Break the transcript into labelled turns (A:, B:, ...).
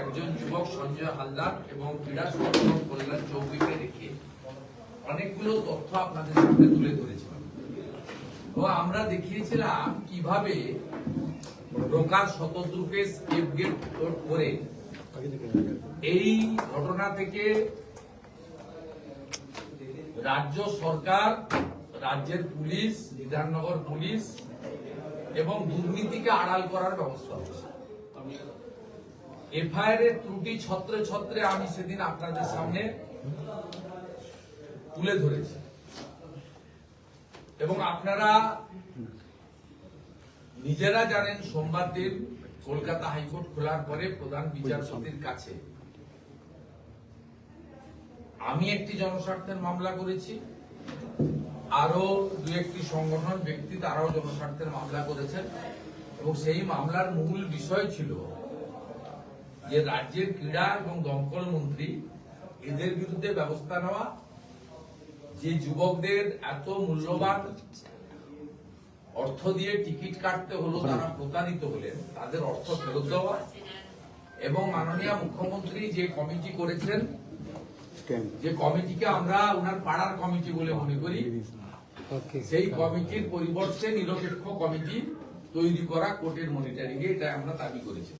A: একজন যুবক সঞ্জয় হালদার এবং ক্রীড়া সংগঠন কল্যাণ চৌধুরীকে রেখে অনেকগুলো তথ্য আপনাদের সামনে তুলে ধরেছিলাম এবং আমরা দেখিয়েছিলাম কিভাবে ব্রোকার শতদ্রুকে স্কেপগেট করে এই ঘটনা থেকে রাজ্য সরকার, রাজ্যের পুলিশ, বিধাননগর পুলিশ এবং দুর্নীতিকে আড়াল করার ব্যবস্থা হচ্ছে। এফআইআর এর ত্রুটি ছত্রে ছত্রে আমি সেদিন আপনাদের সামনে তুলে ধরেছি এবং আপনারা নিজেরা জানেন সোমবার দিন কলকাতা হাইকোর্ট খোলার পরে প্রধান বিচারপতির কাছে আমি একটি জনস্বার্থের মামলা করেছি, আরো দু একটি সংগঠন ব্যক্তি তারাও জনস্বার্থের মামলা করেছেন এবং সেই মামলার মূল বিষয় ছিল যে রাজ্যের ক্রীড়া এবং দমকল মন্ত্রী এদের বিরুদ্ধে ব্যবস্থা নেওয়া, যে যুবকদের এত মূল্যবান অর্থ দিয়ে টিকিট কাটতে হলো, তারা প্রতারিত হলেন, তাদের অর্থ ফেরত দেওয়া এবং মাননীয় মুখ্যমন্ত্রী যে কমিটি করেছেন, যে কমিটিকে আমরা ওনার পাড়ার কমিটি বলে মনে করি, সেই কমিটির পরিবর্তে নিরপেক্ষ কমিটি তৈরি করা কোর্টের মনিটরিং এ, এটা আমরা দাবি করেছি।